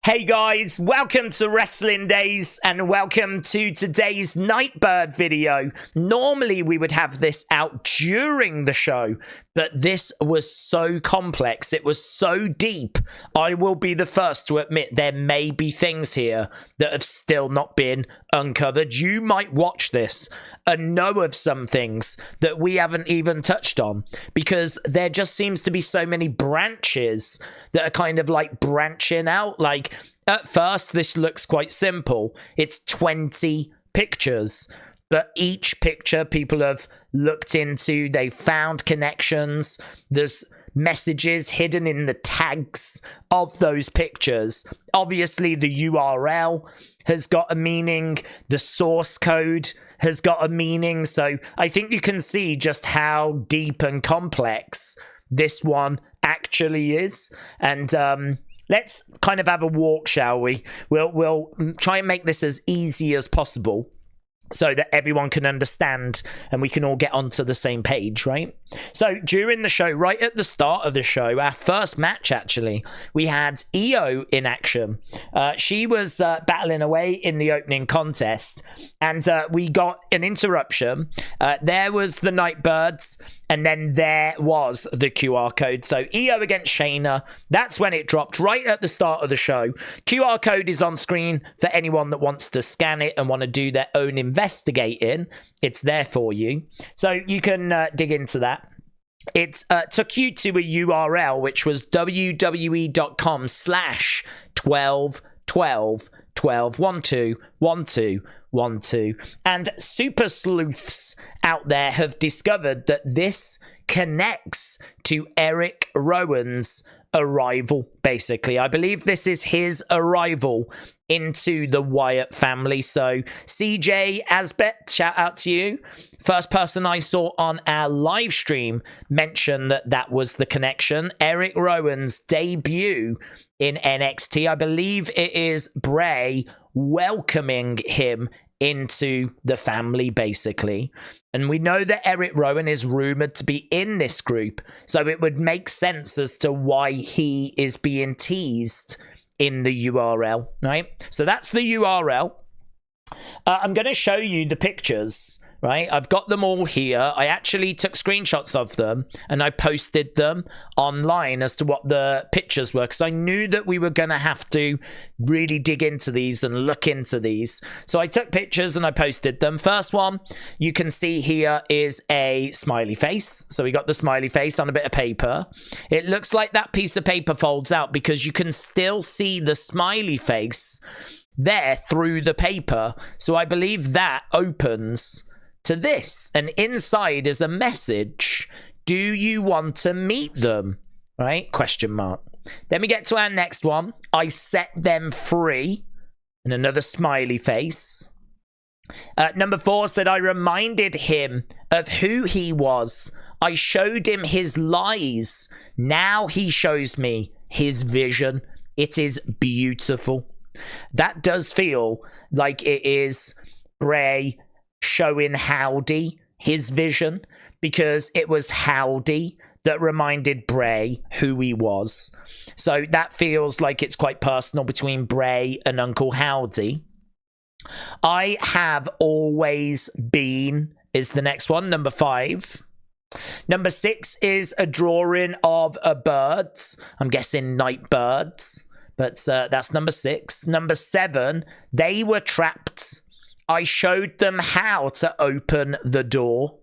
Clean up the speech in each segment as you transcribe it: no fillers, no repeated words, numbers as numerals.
Hey guys, welcome to Wrestling Days and welcome to today's Nightbird video. Normally we would have this out during the show, but this was so complex, it was so deep. I will be the first to admit there may be things here that have still not been uncovered. You might watch this and know of some things that we haven't even touched on because there just seems to be so many branches that are kind of like branching out. Like at first this looks quite simple. It's 20 pictures, but each picture people have looked into, they found connections. There's messages hidden in the tags of those pictures. Obviously the URL has got a meaning, the source code has got a meaning, so I think you can see just how deep and complex this one actually is. And let's kind of have a walk, shall we? We'll try and make this as easy as possible so that everyone can understand and we can all get onto the same page, right? So during the show, right at the start of the show, our first match actually, we had Io in action. She was battling away in the opening contest and we got an interruption. There was the Nightbirds and then there was the QR code. So Io against Shayna, that's when it dropped right at the start of the show. QR code is on screen for anyone that wants to scan it and want to do their own investigating. It's there for you. So you can dig into that. It took you to a URL, which was www.com/1212121212. And super sleuths out there have discovered that this connects to Erick Rowans' arrival, basically. I believe this is his arrival into the Wyatt family. So CJ Asbet, shout out to you. First person I saw on our live stream mention that that was the connection. Erick Rowans' debut in NXT. I believe it is Bray welcoming him into the family, basically. And we know that Erick Rowan is rumored to be in this group, so it would make sense as to why he is being teased in the URL, right? So that's the URL. I'm going to show you the pictures, right? I've got them all here. I actually took screenshots of them and I posted them online as to what the pictures were because I knew that we were going to have to really dig into these and look into these. So I took pictures and I posted them. First one you can see here is a smiley face. So we got the smiley face on a bit of paper. It looks like that piece of paper folds out because you can still see the smiley face there through the paper. So I believe that opens to this, and inside is a message. Do you want to meet them? Right? Question mark. Then we get to our next one. I set them free, and another smiley face. Number 4 said, I reminded him of who he was. I showed him his lies. Now he shows me his vision. It is beautiful. That does feel like it is Bray showing Howdy his vision, because it was Howdy that reminded Bray who he was. So that feels like it's quite personal between Bray and Uncle Howdy. I have always been is the next one, number 5. Number 6 is a drawing of a birds. I'm guessing Nightbirds. But that's number 6. Number 7, they were trapped. I showed them how to open the door.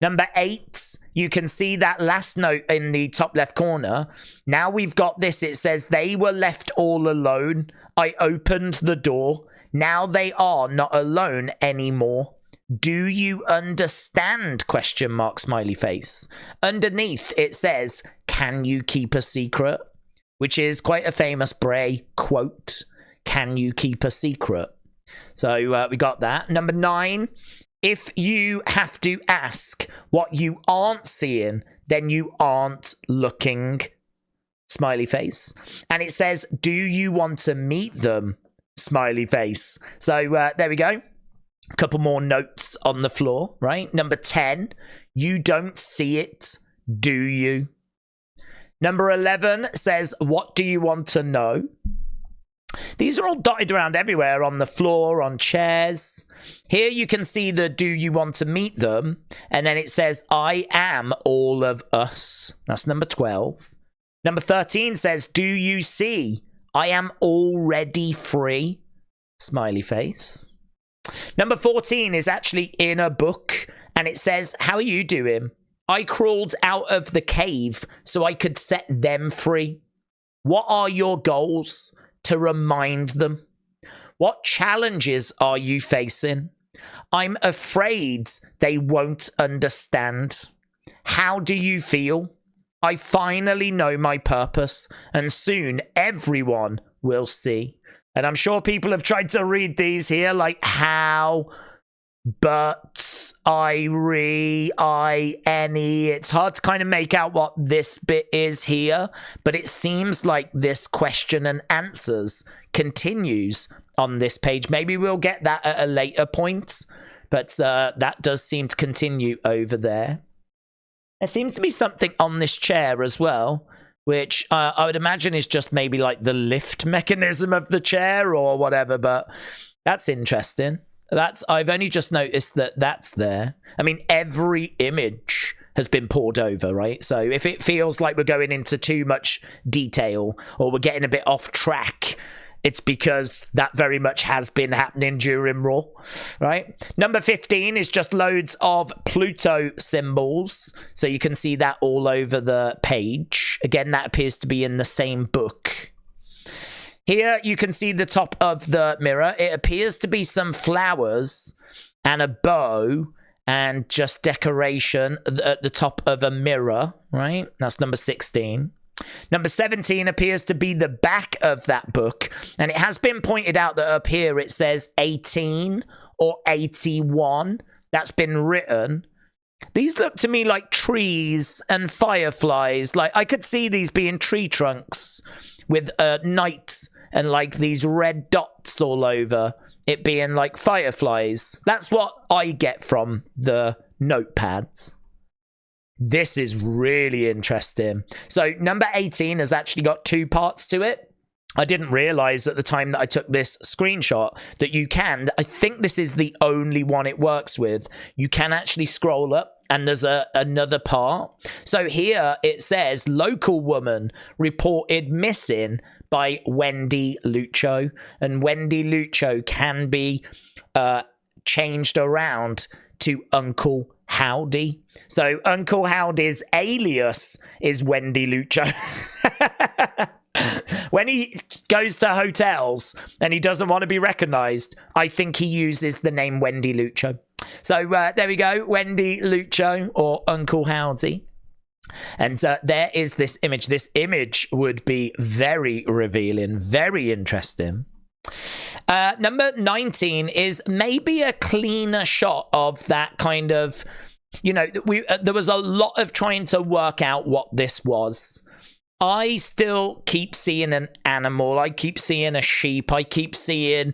Number 8, you can see that last note in the top left corner. Now we've got this. It says, they were left all alone. I opened the door. Now they are not alone anymore. Do you understand? Question mark, smiley face. Underneath it says, can you keep a secret? Which is quite a famous Bray quote. Can you keep a secret? So we got that. Number 9, if you have to ask what you aren't seeing, then you aren't looking. Smiley face. And it says, do you want to meet them? Smiley face. So there we go. A couple more notes on the floor, right? Number 10, you don't see it, do you? Number 11 says, what do you want to know? These are all dotted around everywhere, on the floor, on chairs. Here you can see the do you want to meet them? And then it says, I am all of us. That's number 12. Number 13 says, do you see? I am already free. Smiley face. Number 14 is actually in a book. And it says, how are you doing? I crawled out of the cave so I could set them free. What are your goals? To remind them. What challenges are you facing? I'm afraid they won't understand. How do you feel? I finally know my purpose, and soon everyone will see. And I'm sure people have tried to read these here, like how, but, any. It's hard to kind of make out what this bit is here, but it seems like this question and answers continues on this page. Maybe we'll get that at a later point, but that does seem to continue over there. There seems to be something on this chair as well, which I would imagine is just maybe like the lift mechanism of the chair or whatever, but that's interesting. I've only just noticed that that's there. I mean, every image has been poured over, right? So if it feels like we're going into too much detail or we're getting a bit off track, it's because that very much has been happening during Raw, right? Number 15 is just loads of Pluto symbols. So you can see that all over the page. Again, that appears to be in the same book. Here you can see the top of the mirror. It appears to be some flowers and a bow and just decoration at the top of a mirror, right? That's number 16. Number 17 appears to be the back of that book, and it has been pointed out that up here it says 18 or 81. That's been written. These look to me like trees and fireflies. Like I could see these being tree trunks with night and like these red dots all over, it being like fireflies. That's what I get from the notepads. This is really interesting. So number 18 has actually got two parts to it. I didn't realize at the time that I took this screenshot that you can, I think this is the only one it works with. You can actually scroll up and there's another part. So here it says, local woman reported missing by Wendy Lucho. And Wendy Lucho can be changed around to Uncle Howdy. So Uncle Howdy's alias is Wendy Lucho. When he goes to hotels and he doesn't want to be recognized, I think he uses the name Wendy Lucho. So there we go, Wendy Lucho or Uncle Howdy. And there is this image. This image would be very revealing, very interesting. Number 19 is maybe a cleaner shot of that kind of, you know, there was a lot of trying to work out what this was. I still keep seeing an animal. I keep seeing a sheep. I keep seeing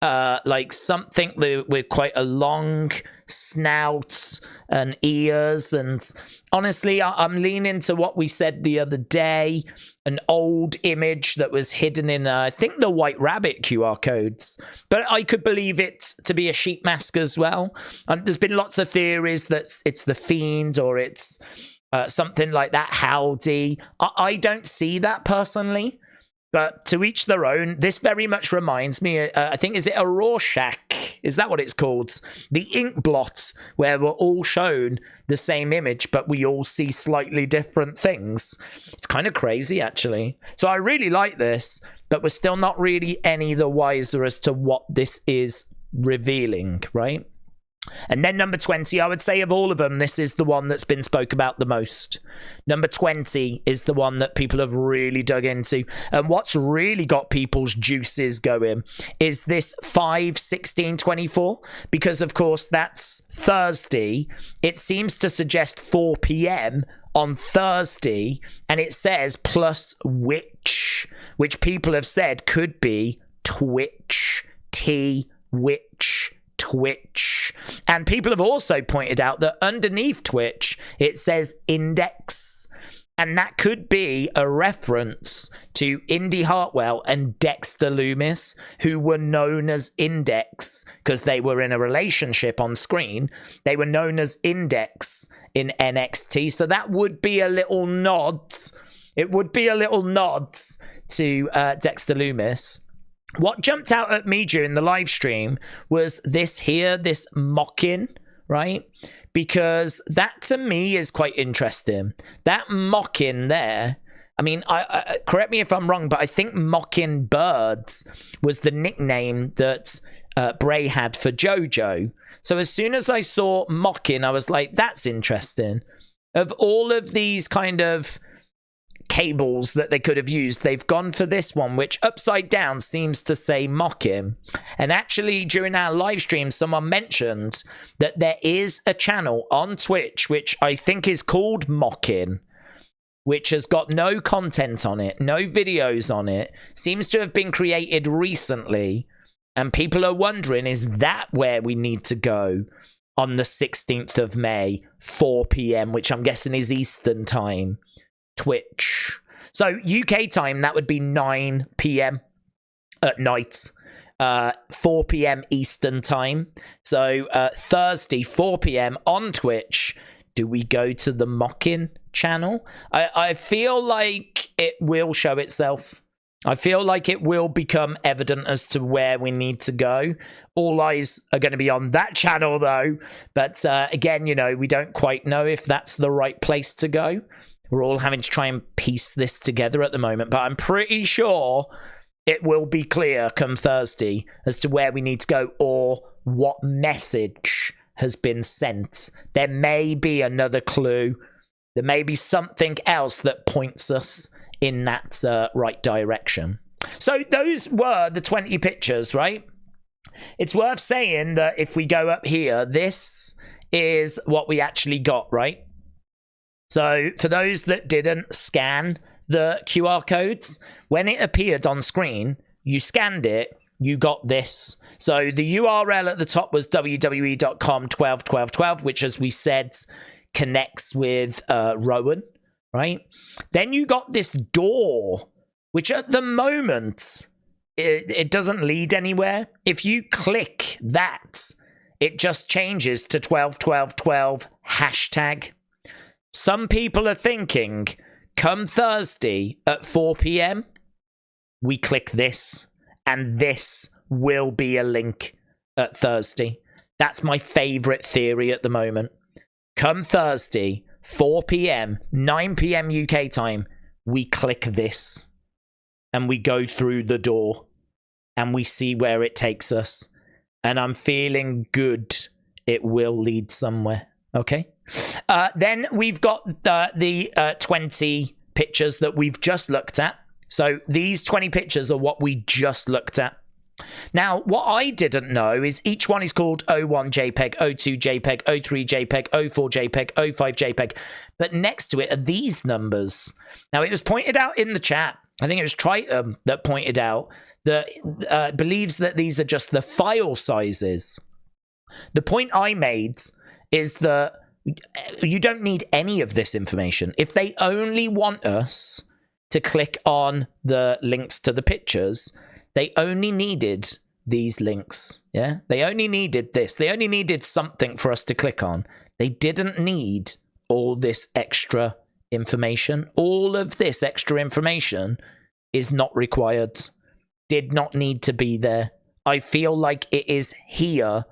like something with quite a long snout and ears. And honestly, I'm leaning to what we said the other day, an old image that was hidden in, I think, the White Rabbit QR codes. But I could believe it to be a sheep mask as well. And there's been lots of theories that it's the Fiend or it's something like that, Howdy. I don't see that personally. But to each their own. This very much reminds me, I think, is it a Rorschach? Is that what it's called? The ink blot, where we're all shown the same image, but we all see slightly different things. It's kind of crazy, actually. So I really like this, but we're still not really any the wiser as to what this is revealing, right? And then number 20, I would say of all of them, this is the one that's been spoke about the most. Number 20 is the one that people have really dug into. And what's really got people's juices going is this 5/16/24, because of course that's Thursday. It seems to suggest 4 p.m. on Thursday, and it says plus which people have said could be Twitch, Twitch. And people have also pointed out that underneath Twitch, it says index. And that could be a reference to Indy Hartwell and Dexter Lumis, who were known as Index because they were in a relationship on screen. They were known as Index in NXT. So that would be a little nod. It would be a little nod to Dexter Lumis. What jumped out at me during the live stream was this here, this mocking, right? Because that to me is quite interesting. That mocking there, I mean, I correct me if I'm wrong, but I think mocking birds was the nickname that Bray had for JoJo. So as soon as I saw mocking, I was like, that's interesting. Of all of these kind of cables that they could have used, they've gone for this one, which upside down seems to say mocking. And actually during our live stream, someone mentioned that there is a channel on Twitch which I think is called Mocking, which has got no content on it, no videos on it, seems to have been created recently, and people are wondering, is that where we need to go on the 16th of May, 4 p.m, which I'm guessing is Eastern time, Twitch. So UK time, that would be 9 p.m. at night, 4 p.m. Eastern time. So Thursday, 4 p.m. on Twitch. Do we go to the Mocking channel? I feel like it will show itself. I feel like it will become evident as to where we need to go. All eyes are going to be on that channel, though. But again, you know, we don't quite know if that's the right place to go. We're all having to try and piece this together at the moment. But I'm pretty sure it will be clear come Thursday as to where we need to go or what message has been sent. There may be another clue. There may be something else that points us in that right direction. So those were the 20 pictures, right? It's worth saying that if we go up here, this is what we actually got, right? So for those that didn't scan the QR codes, when it appeared on screen, you scanned it, you got this. So the URL at the top was www.com/12/12/12, which, as we said, connects with Rowan, right? Then you got this door, which at the moment, it doesn't lead anywhere. If you click that, it just changes to 12/12/12 hashtag. Some people are thinking, come Thursday at 4 p.m, we click this, and this will be a link at Thursday. That's my favorite theory at the moment. Come Thursday, 4 p.m, 9 p.m. UK time, we click this, and we go through the door, and we see where it takes us. And I'm feeling good. It will lead somewhere. Okay? Then we've got the 20 pictures that we've just looked at. So these 20 pictures are what we just looked at. Now, what I didn't know is each one is called 01 JPEG, 02 JPEG, 03 JPEG, 04 JPEG, 05 JPEG. But next to it are these numbers. Now, it was pointed out in the chat. I think it was Triton that pointed out that believes that these are just the file sizes. The point I made is that you don't need any of this information. If they only want us to click on the links to the pictures, they only needed these links. Yeah, they only needed this. They only needed something for us to click on. They didn't need all this extra information. All of this extra information is not required. Did not need to be there. I feel like it is here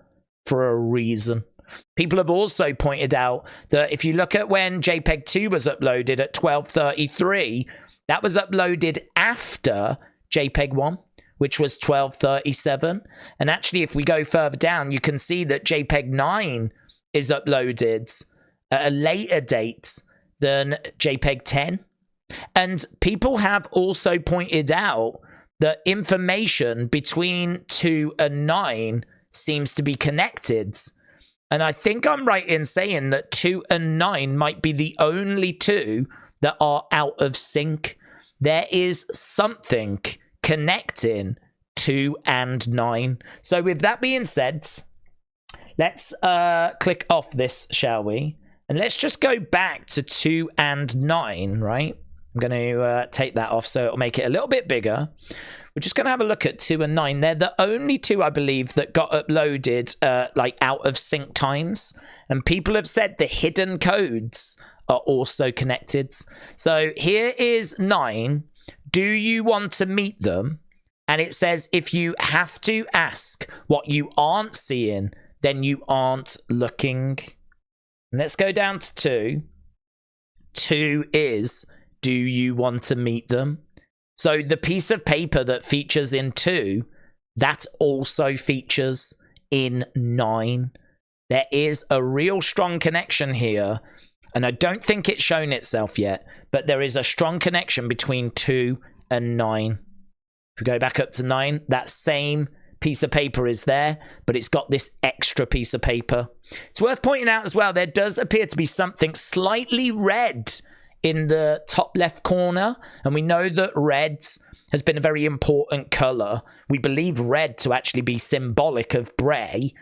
for a reason. People have also pointed out that if you look at when JPEG 2 was uploaded at 12:33, that was uploaded after JPEG 1, which was 12:37. And actually, if we go further down, you can see that JPEG 9 is uploaded at a later date than JPEG 10. And people have also pointed out that information between 2 and 9 seems to be connected. And I think I'm right in saying that 2 and 9 might be the only two that are out of sync. There is something connecting 2 and 9. So with that being said, let's click off this, shall we? And let's just go back to 2 and 9, right? I'm going to take that off so it'll make it a little bit bigger. We're just going to have a look at 2 and 9. They're the only two, I believe, that got uploaded like out of sync times. And people have said the hidden codes are also connected. So here is 9. Do you want to meet them? And it says if you have to ask what you aren't seeing, then you aren't looking. Let's go down to 2. 2 is, do you want to meet them? So the piece of paper that features in 2, that also features in 9. There is a real strong connection here. And I don't think it's shown itself yet, but there is a strong connection between 2 and 9. If we go back up to 9, that same piece of paper is there, but it's got this extra piece of paper. It's worth pointing out as well, there does appear to be something slightly red in the top left corner, and we know that red has been a very important color. We believe red to actually be symbolic of Bray,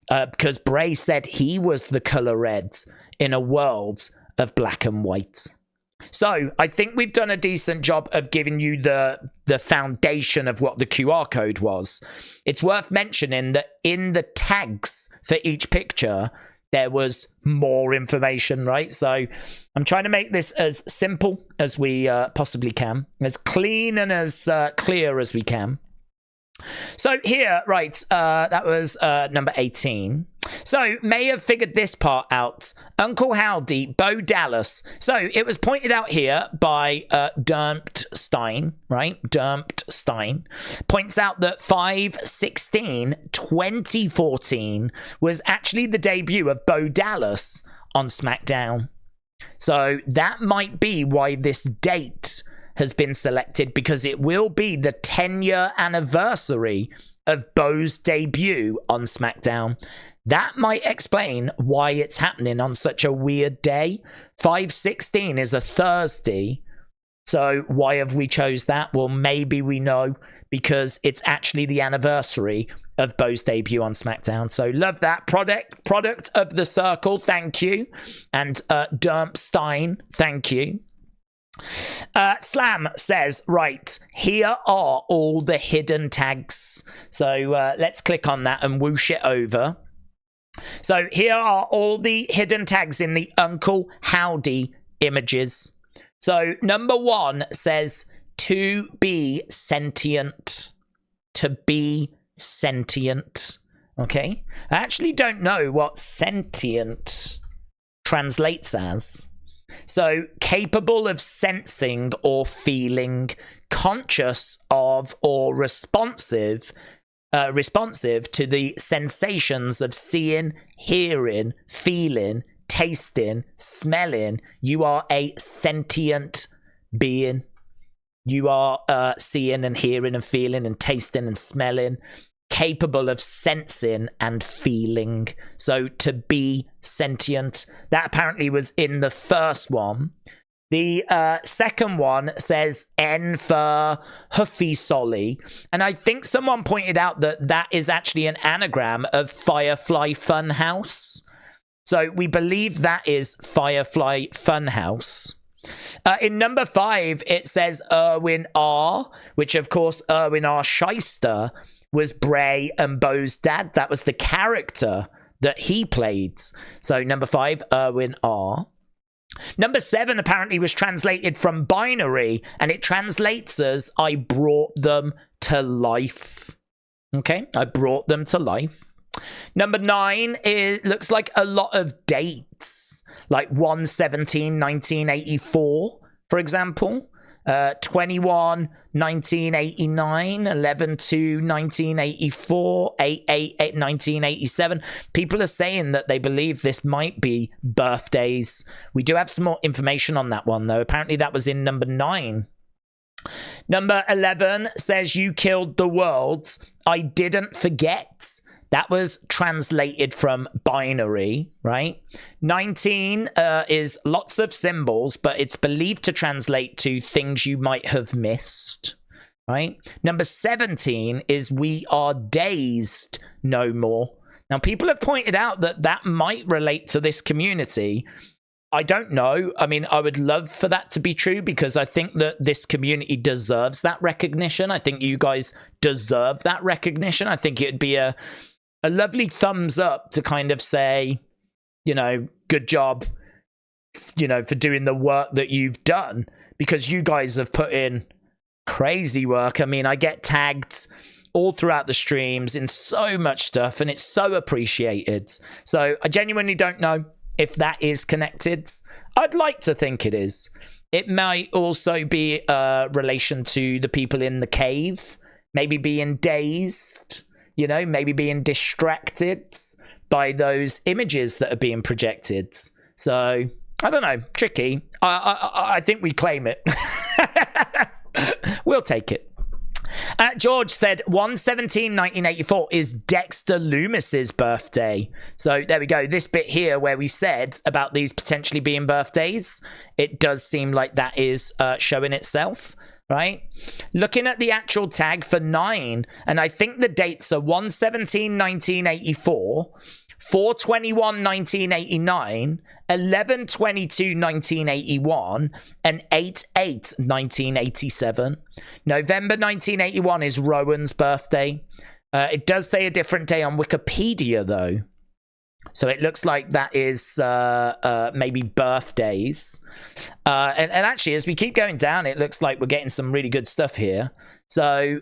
because Bray said he was the color red in a world of black and white. So I think we've done a decent job of giving you the foundation of what the QR code was. It's worth mentioning that in the tags for each picture, there was more information, right? So I'm trying to make this as simple as we possibly can, as clean and as clear as we can. So here, right, that was number 18. So, may have figured this part out. Uncle Howdy, Bo Dallas. So, it was pointed out here by Dermt Stein, right? Dermt Stein points out that 5/16/2014 was actually the debut of Bo Dallas on SmackDown. So, that might be why this date has been selected, because it will be the 10-year anniversary of Bo's debut on SmackDown. That might explain why it's happening on such a weird day. 5/16 is a Thursday. So why have we chose that? Well, maybe we know because it's actually the anniversary of Bo's debut on SmackDown. So love that. Product of the circle, thank you. And Derm Stein, thank you. Slam says, right, here are all the hidden tags. So let's click on that and whoosh it over. So here are all the hidden tags in the Uncle Howdy images. So number 1 says to be sentient. To be sentient. Okay. I actually don't know what sentient translates as. So capable of sensing or feeling, conscious of or responsive to the sensations of seeing, hearing, feeling, tasting, smelling. You are a sentient being. You are seeing and hearing and feeling and tasting and smelling, capable of sensing and feeling. So to be sentient, that apparently was in the first one. The second one says N for Huffy Solly. And I think someone pointed out that that is actually an anagram of Firefly Funhouse. So we believe that is Firefly Funhouse. In number 5, it says Erwin R, which of course Erwin R. Shyster was Bray and Bo's dad. That was the character that he played. So number 5, Erwin R. Number 7 apparently was translated from binary, and it translates as I brought them to life. Okay, I brought them to life. Number 9, it looks like a lot of dates, like 1/17/1984, for example. 21/1989, 11/2/1984, 8/8/1987. People are saying that they believe this might be birthdays. We do have some more information on that one, though. Apparently that was in number 9. Number 11 says you killed the world. I didn't forget. That was translated from binary, right? 19 is lots of symbols, but it's believed to translate to things you might have missed, right? Number 17 is we are dazed no more. Now, people have pointed out that that might relate to this community, I don't know. I mean, I would love for that to be true because I think that this community deserves that recognition. I think you guys deserve that recognition. I think it'd be a lovely thumbs up to kind of say, you know, good job, you know, for doing the work that you've done, because you guys have put in crazy work. I mean, I get tagged all throughout the streams in so much stuff and it's so appreciated. So I genuinely don't know if that is connected. I'd like to think it is. It might also be a relation to the people in the cave, maybe being dazed, you know, maybe being distracted by those images that are being projected. So I don't know, tricky. I think we claim it. We'll take it. George said 1/17/1984 is Dexter Lumis's birthday. So there we go. This bit here where we said about these potentially being birthdays, it does seem like that is showing itself, right? Looking at the actual tag for 9, and I think the dates are 1/17/1984, 4/21/1989, 11/22/1981, and 8/8/1987. November 1981 is Rowan's birthday. It does say a different day on Wikipedia, though. So it looks like that is maybe birthdays. And actually, as we keep going down, it looks like we're getting some really good stuff here. So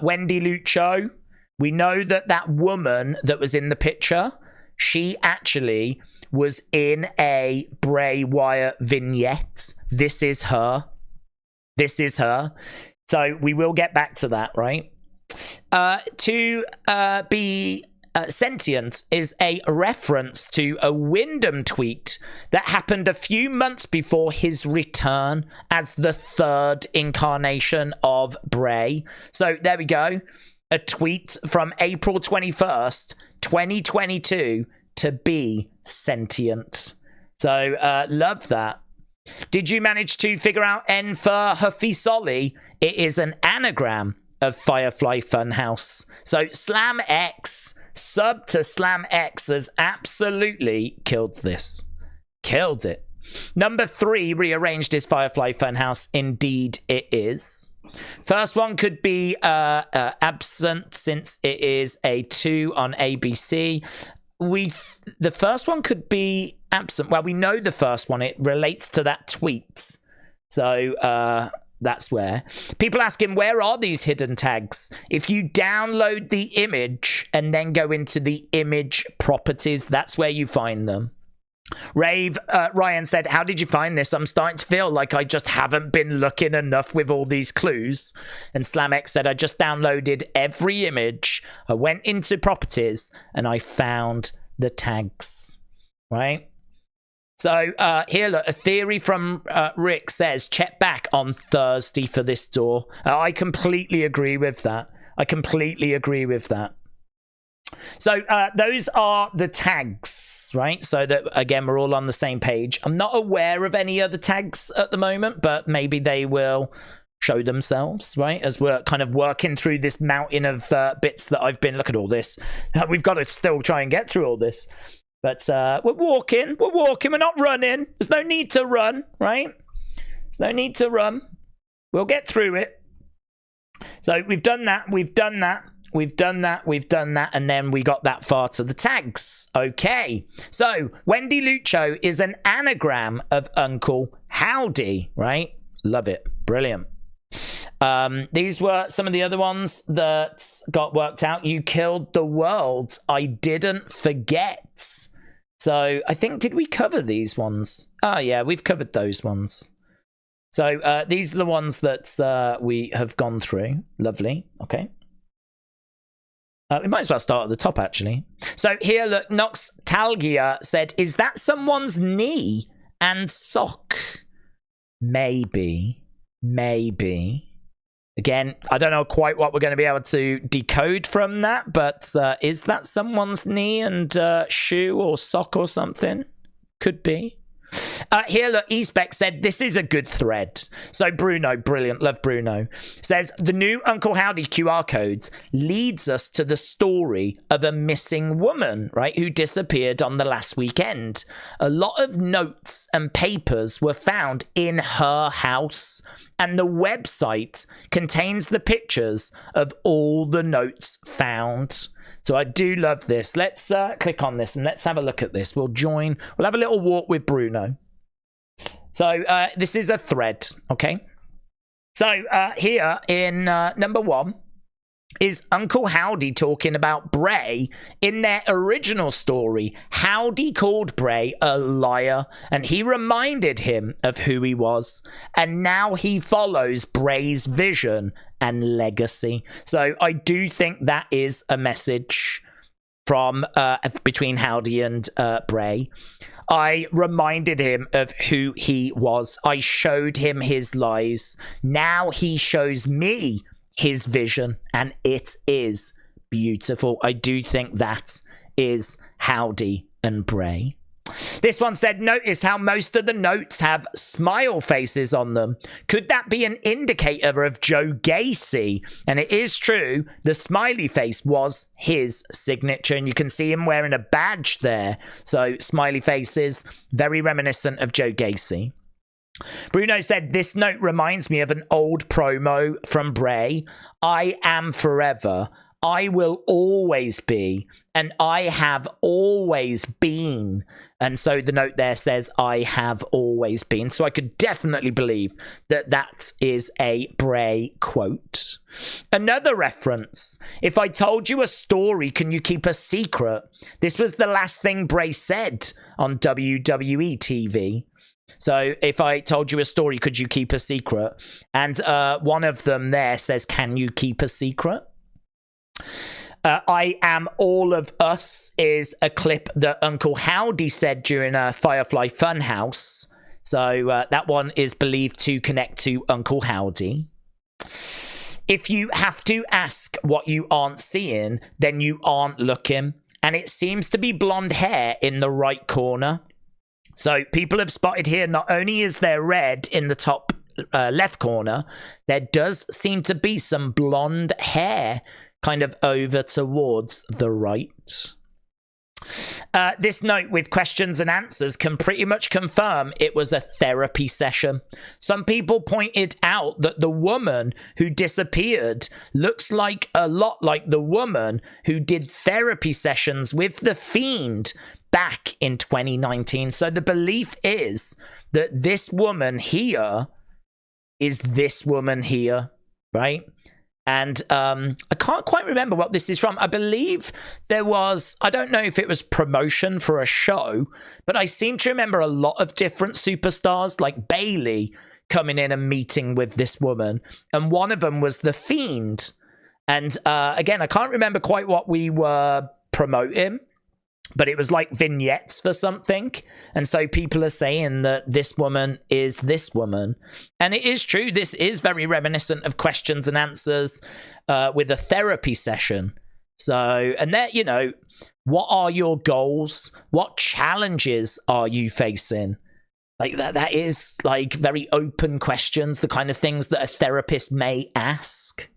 Wendy Lucho, we know that that woman that was in the picture, she actually was in a Bray Wyatt vignette. This is her. This is her. So we will get back to that, right? To be sentient is a reference to a Wyndham tweet that happened a few months before his return as the 3rd incarnation of Bray. So there we go. A tweet from April 21st, 2022 to be sentient. So love that. Did you manage to figure out N for Huffy Solly? It is an anagram of Firefly Funhouse. So Slam X, sub to Slam X, has absolutely killed this. Killed it. Number 3 rearranged his Firefly Funhouse. Indeed it is. First one could be absent since it is a 2 on ABC. The first one could be absent. Well, we know the first one. It relates to that tweet. So that's where. People asking, where are these hidden tags? If you download the image and then go into the image properties, that's where you find them. Ryan said, how did you find this? I'm starting to feel like I just haven't been looking enough with all these clues. And SlamX said, I just downloaded every image. I went into properties and I found the tags, right? So here, look, a theory from Rick says, check back on Thursday for this door. I completely agree with that. I completely agree with that. So those are the tags, right? So that, again, we're all on the same page. I'm not aware of any other tags at the moment, but maybe they will show themselves, right? As we're kind of working through this mountain of bits that I've been, look at all this. We've got to still try and get through all this. But we're walking, we're not running. There's no need to run, right? There's no need to run. We'll get through it. So we've done that, we've done that. We've done that, and then we got that far to the tags. Okay, so Wendy Lucho is an anagram of Uncle Howdy, right? Love it, brilliant. These were some of the other ones that got worked out. You killed the world, I didn't forget. So I think, did we cover these ones? Oh yeah, we've covered those ones. So these are the ones that we have gone through. Lovely, okay. We might as well start at the top, actually. So here, look, Noxtalgia said, is that someone's knee and sock? Maybe. Maybe. Again, I don't know quite what we're going to be able to decode from that, but is that someone's knee and shoe or sock or something? Could be. Here, look, Eastbeck said, this is a good thread. So Bruno, brilliant, love Bruno, says, the new Uncle Howdy QR codes leads us to the story of a missing woman, right, who disappeared on the last weekend. A lot of notes and papers were found in her house, and the website contains the pictures of all the notes found. So I do love this. Let's click on this and let's have a look at this. We'll have a little walk with Bruno. So this is a thread, okay? So here in number 1 is Uncle Howdy talking about Bray in their original story. Howdy called Bray a liar, and he reminded him of who he was, and now he follows Bray's vision and legacy. So I do think that is a message from between Howdy and Bray. I reminded him of who he was. I showed him his lies. Now he shows me his vision, and it is beautiful. I do think that is Howdy and Bray. This one said, notice how most of the notes have smile faces on them. Could that be an indicator of Joe Gacy? And it is true, the smiley face was his signature, and you can see him wearing a badge there. So smiley faces, very reminiscent of Joe Gacy. Bruno said, this note reminds me of an old promo from Bray. I am forever. I will always be. And I have always been. And so the note there says, I have always been. So I could definitely believe that that is a Bray quote. Another reference. If I told you a story, can you keep a secret? This was the last thing Bray said on WWE TV. So if I told you a story, could you keep a secret? And one of them there says, can you keep a secret? I am all of us is a clip that Uncle Howdy said during a Firefly Funhouse. So that one is believed to connect to Uncle Howdy. If you have to ask what you aren't seeing, then you aren't looking. And it seems to be blonde hair in the right corner. So people have spotted here, not only is there red in the top left corner, there does seem to be some blonde hair kind of over towards the right. This note with questions and answers can pretty much confirm it was a therapy session. Some people pointed out that the woman who disappeared looks like a lot like the woman who did therapy sessions with the Fiend back in 2019. So the belief is that this woman here is this woman here, right? And I can't quite remember what this is from. I believe there was, I don't know if it was promotion for a show, but I seem to remember a lot of different superstars like Bailey coming in and meeting with this woman. And one of them was The Fiend. And again, I can't remember quite what we were promoting, but it was like vignettes for something. And so people are saying that this woman is this woman. And it is true. This is very reminiscent of questions and answers with a therapy session. So, and that, you know, what are your goals? What challenges are you facing? Like that is like very open questions, the kind of things that a therapist may ask.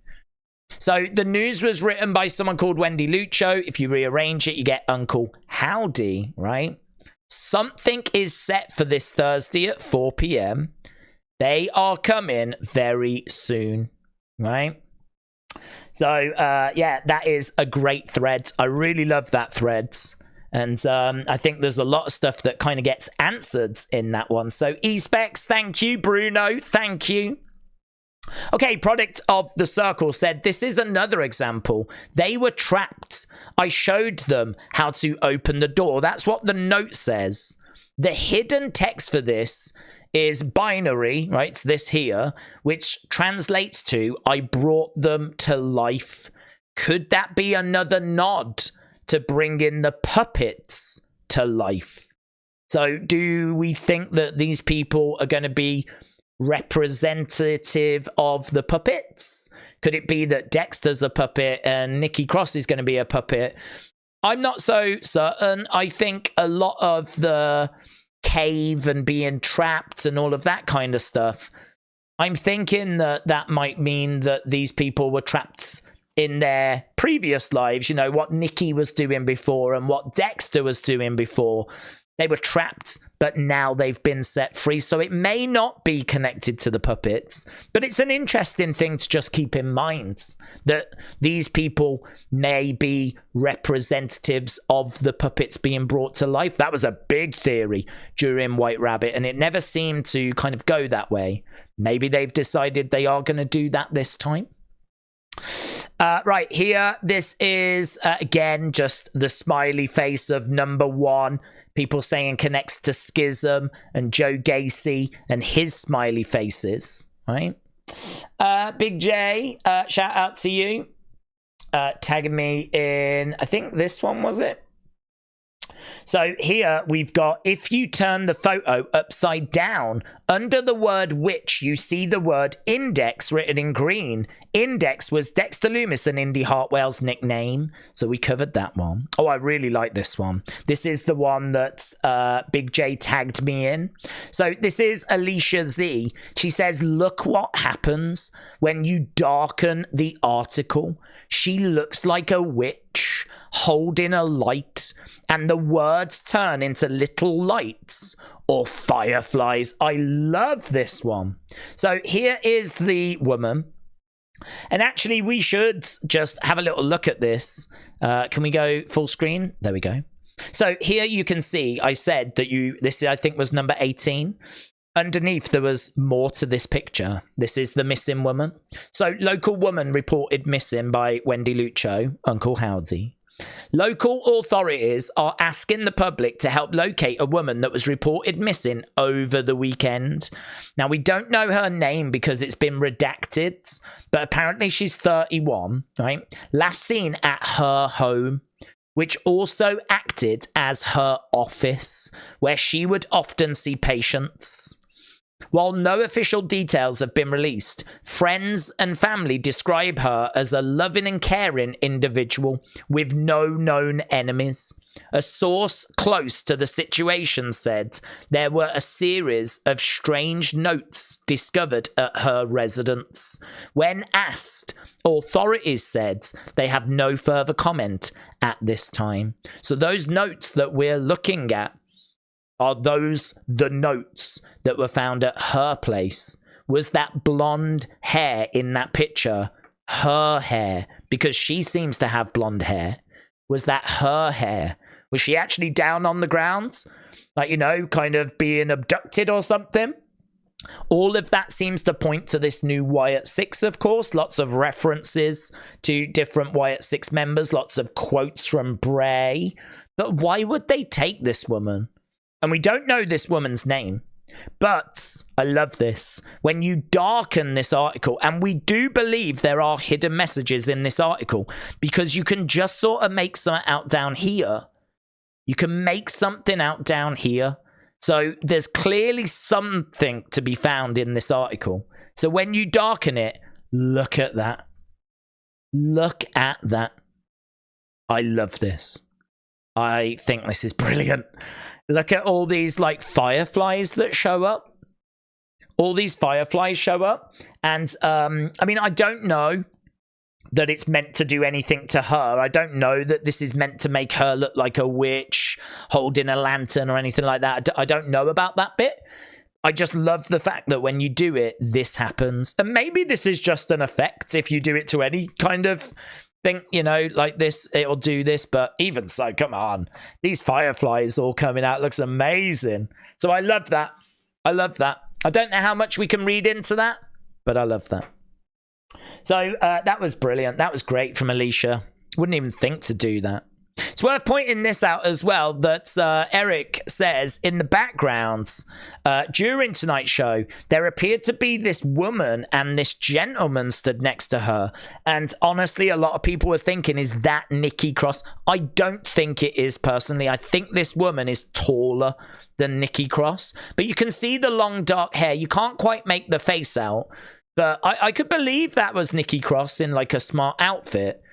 So the news was written by someone called Wendy Lucho. If you rearrange it, you get Uncle Howdy, right? Something is set for this Thursday at 4 p.m. They are coming very soon, right? So, yeah, that is a great thread. I really love that thread. And I think there's a lot of stuff that kind of gets answered in that one. So, eSpecs, thank you. Bruno, thank you. Okay, Product of the Circle said, this is another example. They were trapped. I showed them how to open the door. That's what the note says. The hidden text for this is binary, right? It's this here, which translates to, I brought them to life. Could that be another nod to bring in the puppets to life? So do we think that these people are going to be representative of the puppets? Could it be that Dexter's a puppet and Nikki Cross is going to be a puppet? I'm not so certain. I think a lot of the cave and being trapped and all of that kind of stuff. I'm thinking that that might mean that these people were trapped in their previous lives, you know, what Nikki was doing before and what Dexter was doing before. They were trapped, but now they've been set free. So it may not be connected to the puppets, but it's an interesting thing to just keep in mind that these people may be representatives of the puppets being brought to life. That was a big theory during White Rabbit, and it never seemed to kind of go that way. Maybe they've decided they are going to do that this time. Right here, this is again just the smiley face of number 1. People saying connects to Schism and Joe Gacy and his smiley faces, right? Big J, shout out to you. Tagging me in, I think this one was it. So here we've got, if you turn the photo upside down, under the word witch, you see the word index written in green. Index was Dexter Lumis and Indy Hartwell's nickname. So we covered that one. Oh, I really like this one. This is the one that Big J tagged me in. So this is Alicia Z. She says, look what happens when you darken the article. She looks like a witch holding a light, and the words turn into little lights or fireflies. I love this one. So here is the woman. And actually, we should just have a little look at this. Can we go full screen? There we go. So here you can see, I said that this I think was number 18. Underneath, there was more to this picture. This is the missing woman. So, local woman reported missing by Wendy Lucho, Uncle Howdy. Local authorities are asking the public to help locate a woman that was reported missing over the weekend. Now, we don't know her name because it's been redacted, but apparently she's 31, right? Last seen at her home, which also acted as her office, where she would often see patients. While no official details have been released, friends and family describe her as a loving and caring individual with no known enemies. A source close to the situation said there were a series of strange notes discovered at her residence. When asked, authorities said they have no further comment at this time. So those notes that we're looking at are the notes that were found at her place. Was that blonde hair in that picture her hair? Because she seems to have blonde hair. Was that her hair? Was she actually down on the ground? Like, you know, kind of being abducted or something? All of that seems to point to this new Wyatt 6, of course. Lots of references to different Wyatt 6 members. Lots of quotes from Bray. But why would they take this woman? And we don't know this woman's name, but I love this. When you darken this article, and we do believe there are hidden messages in this article, because you can just sort of make something out down here. You can make something out down here. So there's clearly something to be found in this article. So when you darken it, look at that. Look at that. I love this. I think this is brilliant. Look at all these like fireflies that show up. All these fireflies show up. And I mean, I don't know that it's meant to do anything to her. I don't know that this is meant to make her look like a witch holding a lantern or anything like that. I don't know about that bit. I just love the fact that when you do it, this happens. And maybe this is just an effect. If you do it to any kind of thing, you know, like this, it'll do this. But even so, come on. These fireflies all coming out looks amazing. So I love that. I love that. I don't know how much we can read into that, but I love that. So that was brilliant. That was great from Alicia. Wouldn't even think to do that. It's worth pointing this out as well, that Eric says in the backgrounds during tonight's show, there appeared to be this woman and this gentleman stood next to her. And honestly, a lot of people were thinking, is that Nikki Cross? I don't think it is personally. I think this woman is taller than Nikki Cross. But you can see the long dark hair. You can't quite make the face out. But I could believe that was Nikki Cross in like a smart outfit.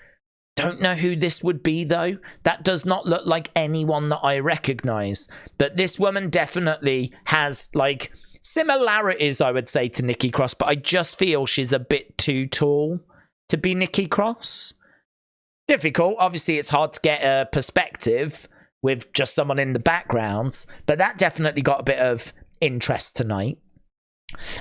Don't know who this would be, though. That does not look like anyone that I recognize. But this woman definitely has, like, similarities, I would say, to Nikki Cross. But I just feel she's a bit too tall to be Nikki Cross. Difficult. Obviously, it's hard to get a perspective with just someone in the background. But that definitely got a bit of interest tonight.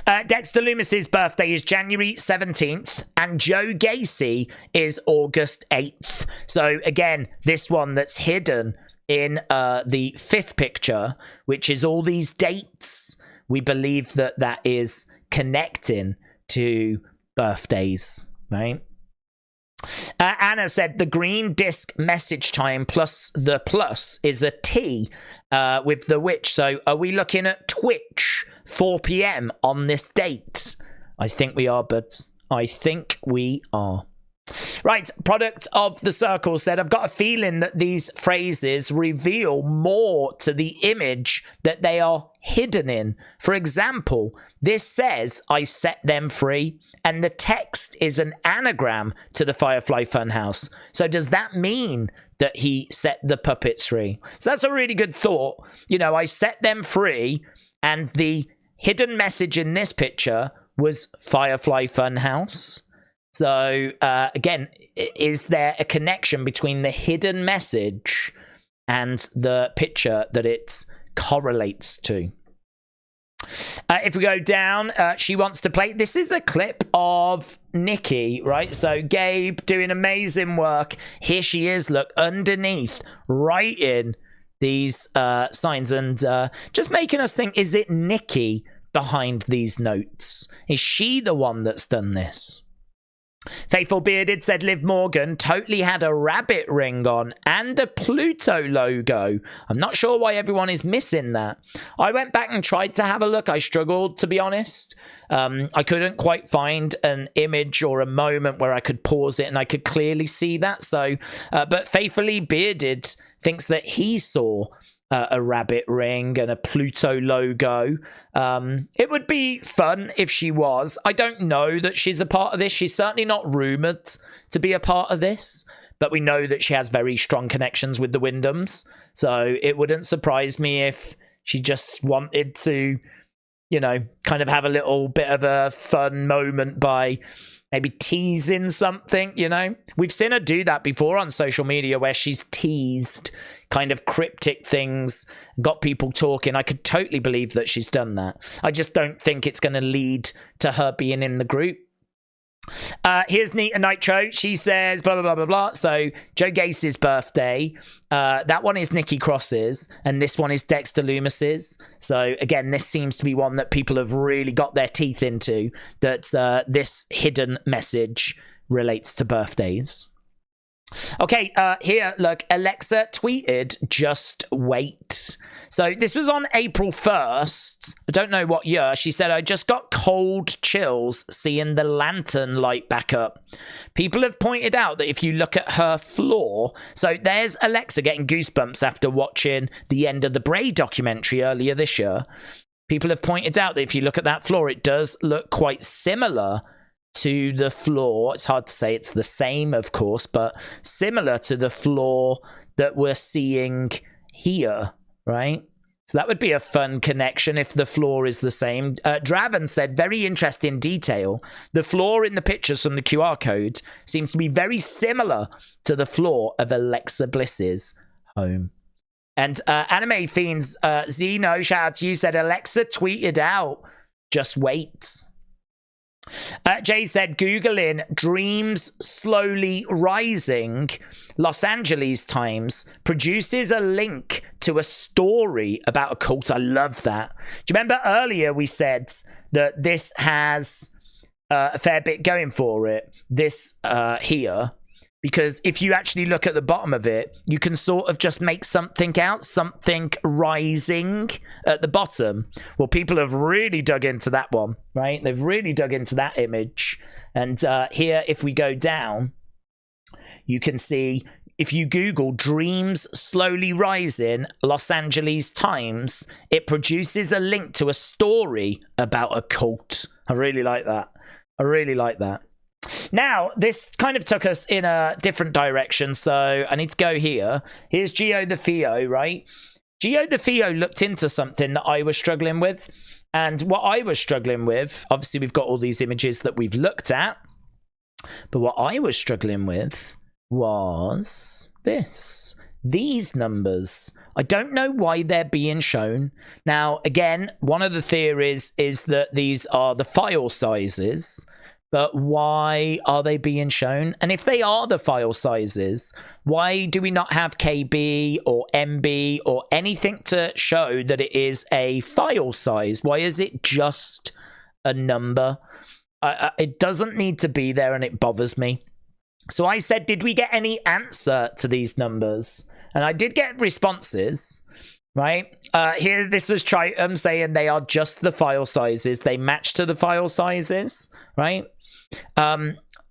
Dexter Lumis's birthday is January 17th and Joe Gacy is August 8th. So again, this one that's hidden in the fifth picture, which is all these dates. We believe that that is connecting to birthdays, right? Anna said the green disc message time plus the plus is a T with the witch. So are we looking at Twitch 4 p.m. on this date? I think we are, buds. I think we are. Right, product of the circle said, I've got a feeling that these phrases reveal more to the image that they are hidden in. For example, this says, I set them free, and the text is an anagram to the Firefly Funhouse. So does that mean that he set the puppets free? So that's a really good thought. You know, I set them free, and the hidden message in this picture was Firefly Funhouse. So, again, is there a connection between the hidden message and the picture that it correlates to? If we go down, she wants to play. This is a clip of Nikki, right? So, Gabe doing amazing work. Here she is, look, underneath, writing these signs and just making us think, is it Nikki behind these notes? Is she the one that's done this? Faithful Bearded said Liv Morgan totally had a rabbit ring on and a Pluto logo. I'm not sure why everyone is missing that. I went back and tried to have a look. I struggled, to be honest. I couldn't quite find an image or a moment where I could pause it and I could clearly see that. So, but Faithfully Bearded thinks that he saw a rabbit ring and a Pluto logo. It would be fun if she was. I don't know that she's a part of this. She's certainly not rumored to be a part of this, but we know that she has very strong connections with the Wyndhams. So it wouldn't surprise me if she just wanted to, you know, kind of have a little bit of a fun moment by maybe teasing something, you know. We've seen her do that before on social media where she's teased kind of cryptic things, got people talking. I could totally believe that she's done that. I just don't think it's going to lead to her being in the group. Here's Nita Nitro. She says blah, blah, blah, blah, blah. So Joe Gacy's birthday. That one is Nikki Cross's, and this one is Dexter Lumis's. So again, this seems to be one that people have really got their teeth into, that this hidden message relates to birthdays. Okay, here, look, Alexa tweeted, just wait. So this was on April 1st. I don't know what year. She said, I just got cold chills seeing the lantern light back up. People have pointed out that if you look at her floor, so there's Alexa getting goosebumps after watching the End of the Bray documentary earlier this year. People have pointed out that if you look at that floor, it does look quite similar to the floor. It's hard to say it's the same, of course, but similar to the floor that we're seeing here, right? So that would be a fun connection if the floor is the same. Draven said, very interesting detail. The floor in the pictures from the QR code seems to be very similar to the floor of Alexa Bliss's home. And Anime Fiends, Zeno, shout out to you, said Alexa tweeted out, just wait. Jay said, Googling dreams slowly rising Los Angeles Times produces a link to a story about a cult. I love that. Do you remember earlier we said that this has a fair bit going for it, this here? Because if you actually look at the bottom of it, you can sort of just make something out, something rising at the bottom. Well, people have really dug into that one, right? They've really dug into that image. And here, if we go down, you can see, if you Google dreams slowly rising Los Angeles Times, it produces a link to a story about a cult. I really like that. I really like that. Now, this kind of took us in a different direction, so I need to go here. Here's Geo the Theo, right? Geo the Theo looked into something that I was struggling with. And what I was struggling with, obviously we've got all these images that we've looked at. But what I was struggling with was this. These numbers. I don't know why they're being shown. Now, again, one of the theories is that these are the file sizes. But why are they being shown? And if they are the file sizes, why do we not have KB or MB or anything to show that it is a file size? Why is it just a number? It doesn't need to be there and it bothers me. So I said, did we get any answer to these numbers? And I did get responses, right? Here, this was Triton saying they are just the file sizes. They match to the file sizes, right?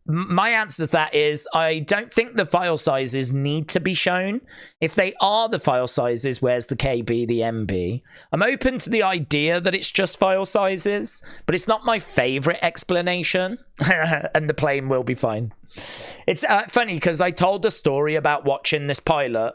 My answer to that is I don't think the file sizes need to be shown. If they are the file sizes, where's the KB, the MB? I'm open to the idea that it's just file sizes, but it's not my favorite explanation. And the plane will be fine. It's funny because I told a story about watching this pilot.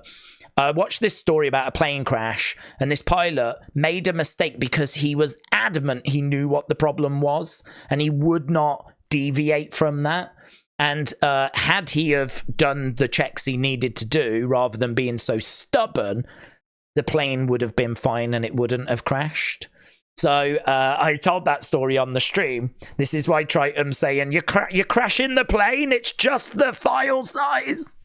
I watched this story about a plane crash, and this pilot made a mistake because he was adamant he knew what the problem was, and he would not deviate from that. And had he have done the checks he needed to do rather than being so stubborn, the plane would have been fine and it wouldn't have crashed. So I told that story on the stream. This is why Triton's saying you're crashing the plane, it's just the file size.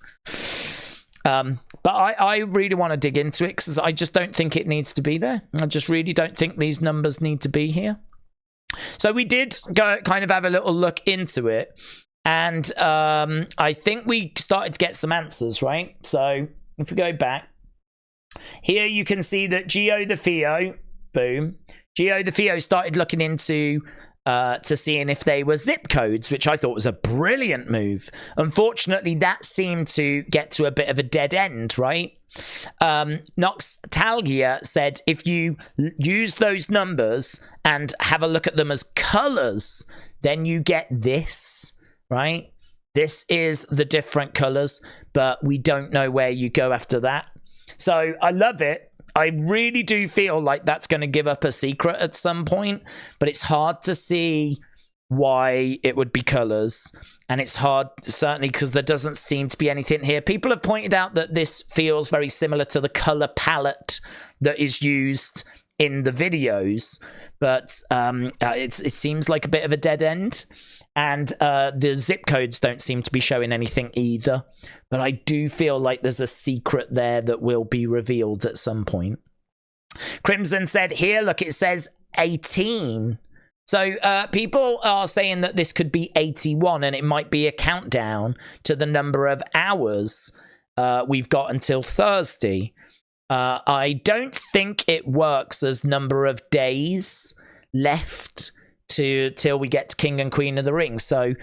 But I really want to dig into it because I just don't think it needs to be there. I just really don't think these numbers need to be here. So we did go kind of have a little look into it, and I think we started to get some answers, right? So if we go back, here you can see that Geo the Theo, boom, Geo the Theo started looking into to seeing if they were zip codes, which I thought was a brilliant move. Unfortunately, that seemed to get to a bit of a dead end, right? Noxtalgia said if you use those numbers and have a look at them as colors, then you get this, right? This is the different colors, but we don't know where you go after that. So I love it. I really do feel like that's going to give up a secret at some point, but it's hard to see why it would be colors. And it's hard, certainly, because there doesn't seem to be anything here. People have pointed out that this feels very similar to the color palette that is used in the videos, but it seems like a bit of a dead end. And the zip codes don't seem to be showing anything either. But I do feel like there's a secret there that will be revealed at some point. Crimson said, here, look, it says 18. So people are saying that this could be 81 and it might be a countdown to the number of hours we've got until Thursday. I don't think it works as number of days left till we get to King and Queen of the Ring. So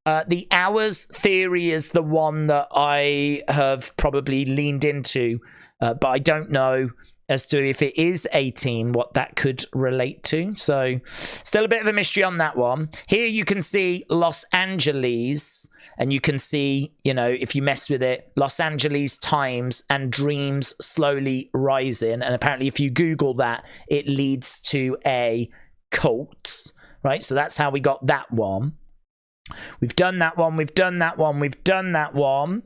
the hours theory is the one that I have probably leaned into, but I don't know as to if it is 18, what that could relate to. So still a bit of a mystery on that one. Here you can see Los Angeles, and you can see, you know, if you mess with it, Los Angeles times and dreams slowly rising. And apparently if you Google that, it leads to a cult, right? So that's how we got that one. We've done that one. We've done that one. We've done that one.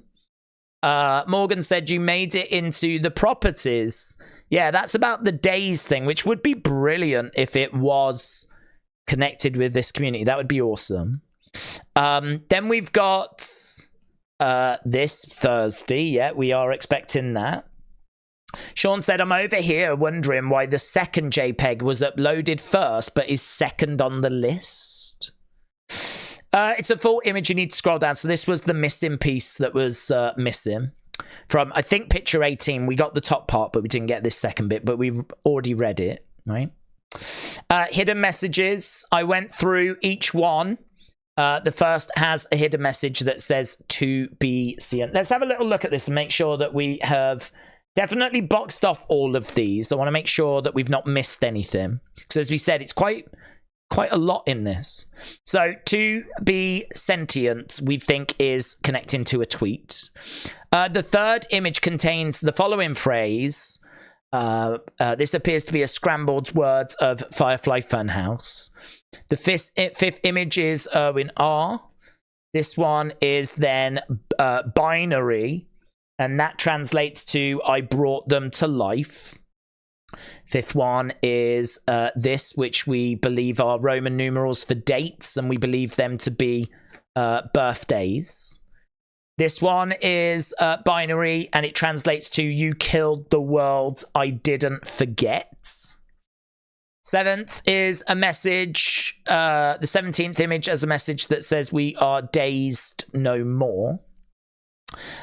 Morgan said you made it into the properties. Yeah, that's about the days thing, which would be brilliant if it was connected with this community. That would be awesome. Then we've got this Thursday. Yeah, we are expecting that. Sean said, I'm over here wondering why the second JPEG was uploaded first, but is second on the list. It's a full image. You need to scroll down. So this was the missing piece that was missing. From, I think, picture 18, we got the top part, but we didn't get this second bit, but we've already read it, right? Hidden messages. I went through each one. The first has a hidden message that says to be seen. Let's have a little look at this and make sure that we have definitely boxed off all of these. I want to make sure that we've not missed anything. Because as we said, it's quite quite a lot in this. So to be sentient, we think is connecting to a tweet. The third image contains the following phrase. This appears to be a scrambled words of Firefly Funhouse. The fifth image is Erwin R. This one is then binary, and that translates to I brought them to life. Fifth one is this, which we believe are Roman numerals for dates, and we believe them to be birthdays. This one is binary, and it translates to you killed the world, I didn't forget. Seventh is a message, the 17th image as a message that says we are dazed no more.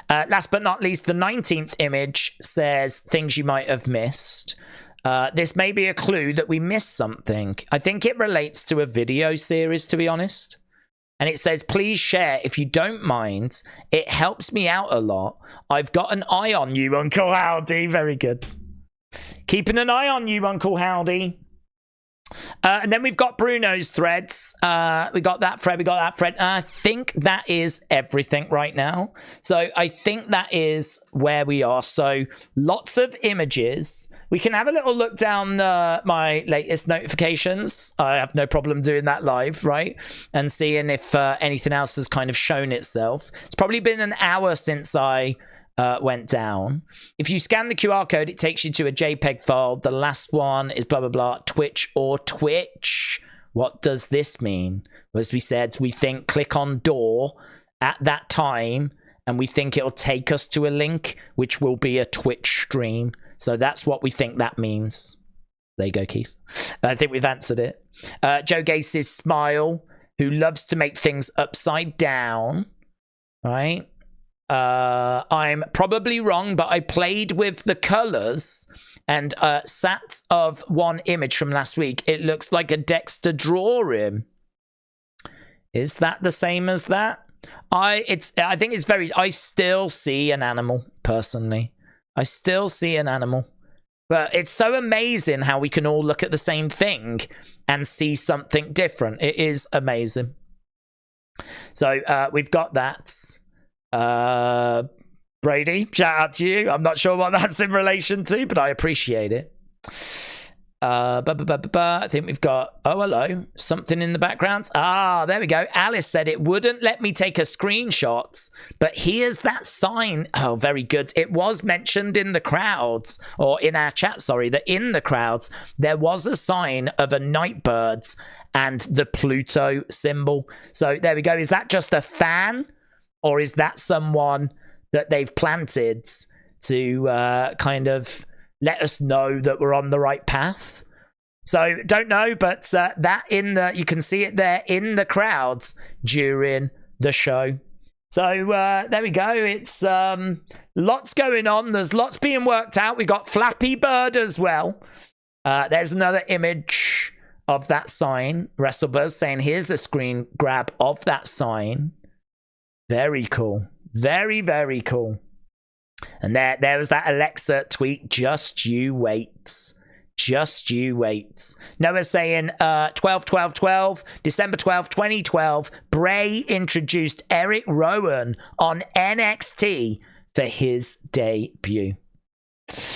Last but not least, the 19th image says things you might have missed. This may be a clue that we missed something. I think it relates to a video series, to be honest. And it says, please share if you don't mind. It helps me out a lot. I've got an eye on you, Uncle Howdy. Very good. Keeping an eye on you, Uncle Howdy. And then we've got Bruno's threads. We got that thread. I think that is everything right now. So I think that is where we are. So lots of images. We can have a little look down my latest notifications. I have no problem doing that live, right? And seeing if anything else has kind of shown itself. It's probably been an hour since I went down. If you scan the QR code, it takes you to a JPEG file. The last one is blah, blah, blah, Twitch or Twitch. What does this mean? As we said, we think click on door at that time, and we think it'll take us to a link, which will be a Twitch stream. So that's what we think that means. There you go, Keith. I think we've answered it. Joe Gacy's smile, who loves to make things upside down, right? I'm probably wrong, but I played with the colors and sat of one image from last week. It looks like a Dexter drawing. Is that the same as that? I think it's very, I still see an animal, personally. I still see an animal. But it's so amazing how we can all look at the same thing and see something different. It is amazing. So we've got that. Brady, shout out to you. I'm not sure what that's in relation to, but I appreciate it. I think we've got, oh, hello, something in the background. Ah, there we go. Alice said it wouldn't let me take a screenshot, but here's that sign. Oh, very good. It was mentioned in the crowds, or in our chat, sorry, that in the crowds, there was a sign of a NIGHTBIRD and the Pluto symbol. So there we go. Is that just a fan? Or is that someone that they've planted to kind of let us know that we're on the right path? So don't know, but that in the, you can see it there in the crowds during the show. So there we go. It's lots going on. There's lots being worked out. We got Flappy Bird as well. There's another image of that sign. WrestleBuzz saying, here's a screen grab of that sign. Very cool. Very, very cool. And there was that Alexa tweet. Just you wait. Just you wait. Noah saying 12/12/12, December 12th, 2012, Bray introduced Erick Rowan on NXT for his debut.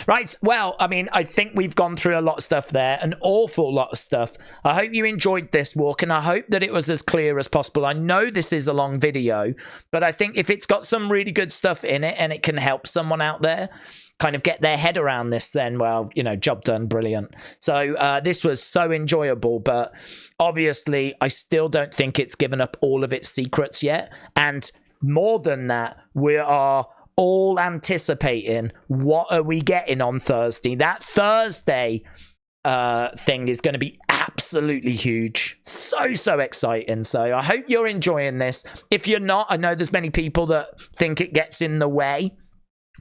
Right, well, I mean, I think we've gone through a lot of stuff there, an awful lot of stuff. I hope you enjoyed this walk, and I hope that it was as clear as possible. I know this is a long video, but I think if it's got some really good stuff in it and it can help someone out there kind of get their head around this, then, well, you know, job done, brilliant. So this was so enjoyable, but obviously I still don't think it's given up all of its secrets yet. And more than that, we are all anticipating what are we getting on Thursday. That Thursday thing is going to be absolutely huge. So exciting. So I hope you're enjoying this. If you're not, I know there's many people that think it gets in the way.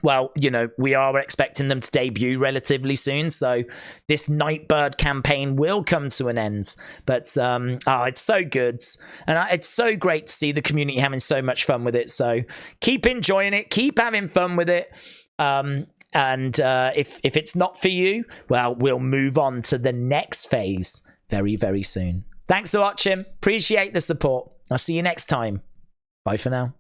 Well, you know, we are expecting them to debut relatively soon, so this NIGHTBIRD campaign will come to an end. But it's so good, and it's so great to see the community having so much fun with it. So keep enjoying it, keep having fun with it. And if it's not for you, well, we'll move on to the next phase very, very soon. Thanks for watching. Appreciate the support. I'll see you next time. Bye for now.